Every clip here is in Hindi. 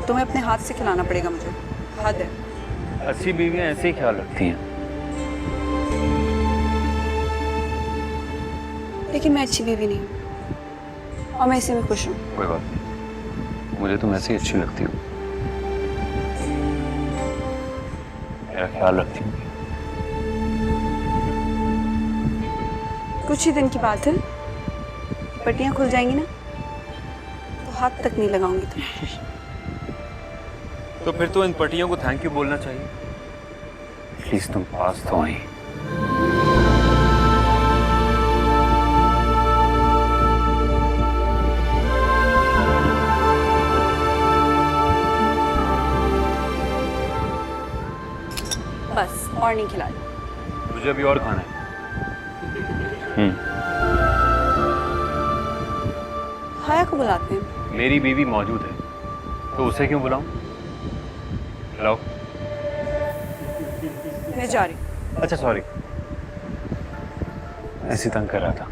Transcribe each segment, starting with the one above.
तुम्हें अपने हाथ से खिलाना पड़ेगा मुझे, हद है। अच्छी बीवियां ऐसे ही ख्याल रखती हैं। लेकिन मैं अच्छी बीवी नहीं हूँ और मैं इसी में खुश हूँ। कोई बात नहीं, मुझे तुम ऐसे ही अच्छी लगती हो, मेरा ख्याल रखती हो। कुछ ही दिन की बात है, पट्टियाँ खुल जाएंगी ना तो हाथ तक नहीं लगाऊंगी तुम्हें। तो फिर तो इन पटियों को थैंक यू बोलना चाहिए। प्लीज तुम पास तो आई। बस और नहीं खिलाना। मुझे अभी और खाना है। हाया को बुलाते हैं। मेरी बीवी मौजूद है तो उसे क्यों बुलाऊं? हेलो। मैं जा रही हूँ। अच्छा सॉरी, ऐसे तंग कर रहा था।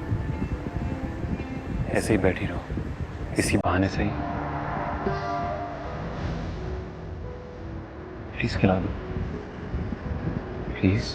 ऐसे ही बैठी रहो, इसी बहाने से ही। प्लीज खिला दो, प्लीज।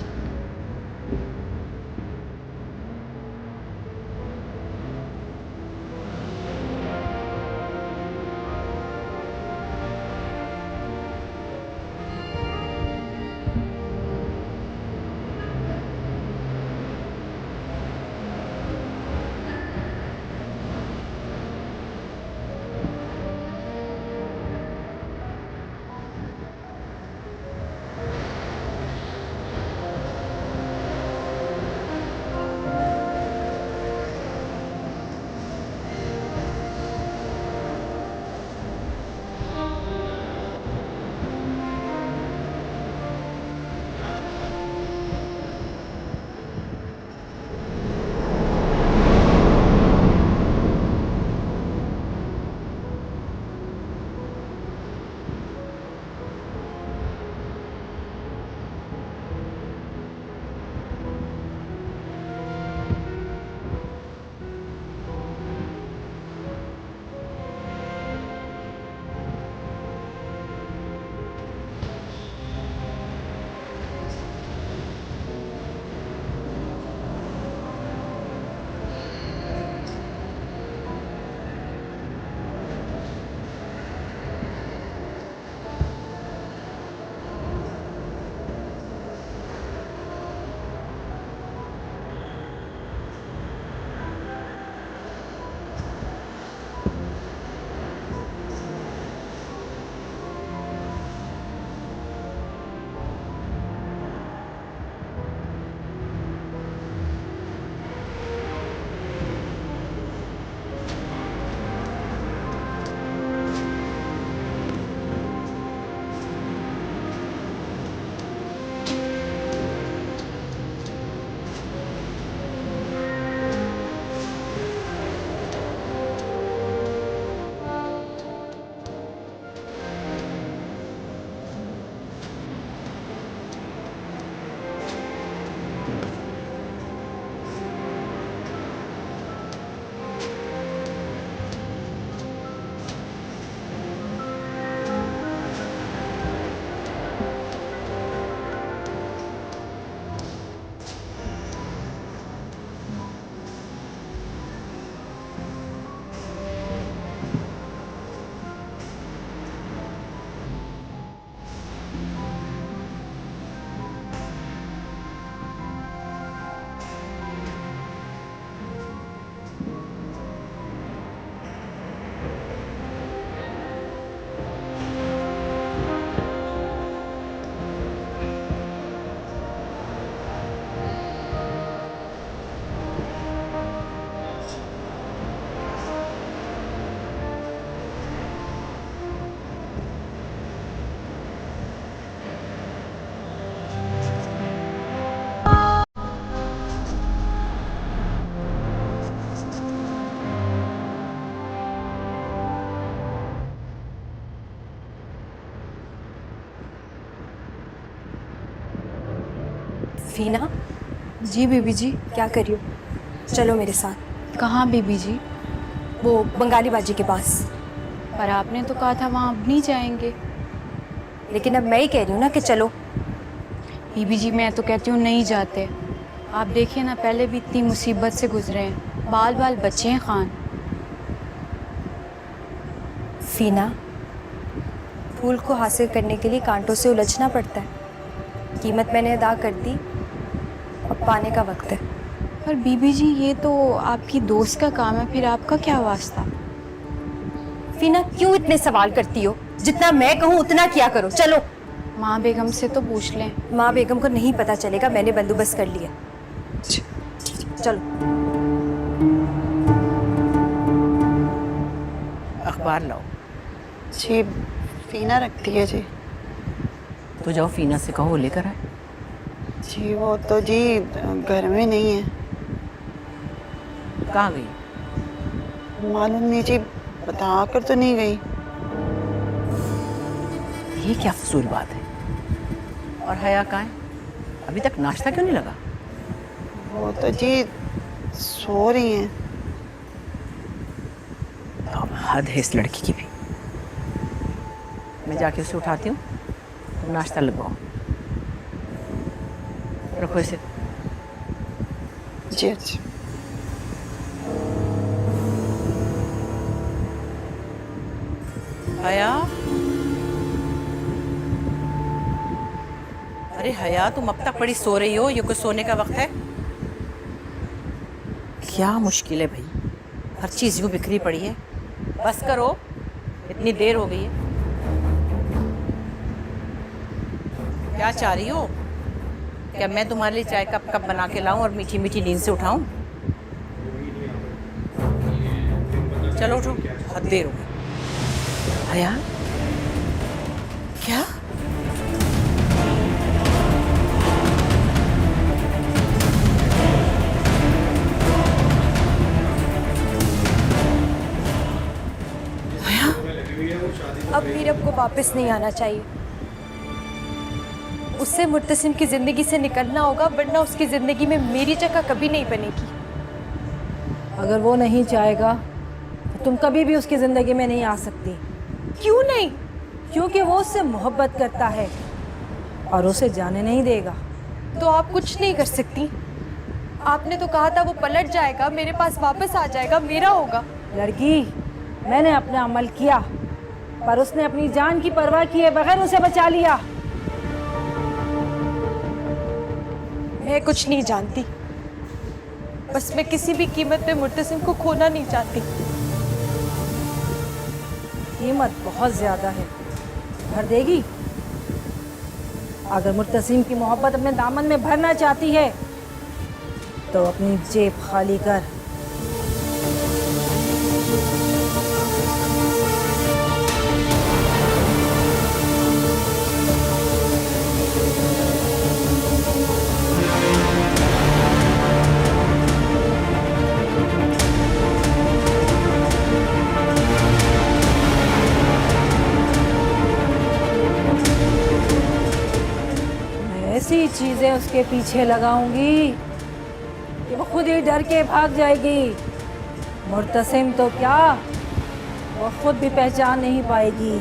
वीना, जी बीबी जी। क्या कर रही हो? चलो मेरे साथ। कहाँ बीबी जी? वो बंगाली बाजी के पास। पर आपने तो कहा था वहाँ अब नहीं जाएंगे। लेकिन अब मैं ही कह रही हूँ ना कि चलो। बीबी जी मैं तो कहती हूँ नहीं जाते। आप देखिए ना, पहले भी इतनी मुसीबत से गुजरे हैं, बाल बाल बच्चे हैं खान। फीना, फूल को हासिल करने के लिए कांटों से उलझना पड़ता है। कीमत मैंने अदा कर दी, अब पाने का वक्त है। पर बीबी जी ये तो आपकी दोस्त का काम है, फिर आपका क्या वास्ता? फीना क्यों इतने सवाल करती हो? जितना मैं कहूँ उतना किया करो। चलो। माँ बेगम से तो पूछ लें। माँ बेगम को नहीं पता चलेगा, मैंने बंदोबस्त कर लिया। चलो। अखबार लाओ। जी फीना रखती है जी। तो जाओ फीना से कहो वो लेकर आए। जी वो तो जी घर में नहीं है। कहाँ गई? मालूम नहीं जी, बता कर तो नहीं गई। ये क्या फजूल बात है? और हया कहाँ है? अभी तक नाश्ता क्यों नहीं लगा? वो तो जी सो रही हैं। तो अब हद है इस लड़की की भी। मैं जाके उसे उठाती हूँ, तुम नाश्ता लगवाओ। रखो इसे। जी अच्छा। हया, अरे हया तुम अब तक बड़ी सो रही हो, ये कोई सोने का वक्त है? क्या मुश्किल है भाई, हर चीज यूं बिखरी पड़ी है। बस करो, इतनी देर हो गई है। क्या चाह रही हो? क्या मैं तुम्हारे लिए चाय कप कप बना के लाऊं और मीठी मीठी नींद से उठाऊं? चलो उठो, बहुत देर हो गई। हया, क्या? अब मीरब को वापस नहीं आना चाहिए। उससे मुर्तसिम की जिंदगी से निकलना होगा, वरना उसकी जिंदगी में मेरी जगह कभी नहीं बनेगी। अगर वो नहीं चाहेगा तो तुम कभी भी उसकी ज़िंदगी में नहीं आ सकती। क्यों नहीं? क्योंकि वो उससे मोहब्बत करता है और उसे जाने नहीं देगा। तो आप कुछ नहीं कर सकती। आपने तो कहा था वो पलट जाएगा, मेरे पास वापस आ जाएगा, मेरा होगा। लड़की, मैंने अपना अमल किया, पर उसने अपनी जान की परवाह किए बगैर उसे बचा लिया। मैं कुछ नहीं जानती, बस मैं किसी भी कीमत पे मुर्तसिम को खोना नहीं चाहती। कीमत बहुत ज़्यादा है, भर देगी? अगर मुर्तसिम की मोहब्बत अपने दामन में भरना चाहती है तो अपनी जेब खाली कर। ऐसी चीजें उसके पीछे लगाऊंगी कि वो खुद ही डर के भाग जाएगी। मुर्तसिम तो क्या, वो खुद भी पहचान नहीं पाएगी।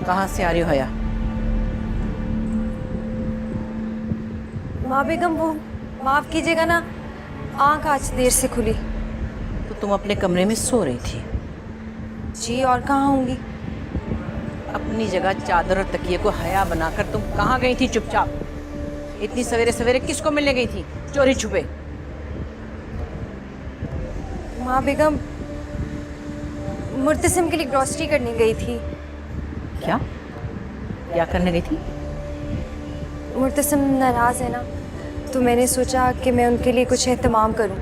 कहाँ से आ रही हो हया? माँ बेगम, वो माफ कीजिएगा ना, आंख आज देर से खुली। तो तुम अपने कमरे में सो रही थी? जी, और कहाँ होंगी? अपनी जगह चादर और तकिए को हया बनाकर तुम कहाँ गई थी चुपचाप? इतनी सवेरे सवेरे किसको मिलने गई थी चोरी छुपे? माँ बेगम, मुर्तसिम के लिए ग्रॉसरी करने गई थी। क्या? क्या करने गई थी? मुर्तसिम नाराज है ना, तो मैंने सोचा कि मैं उनके लिए कुछ एहतमाम करूं।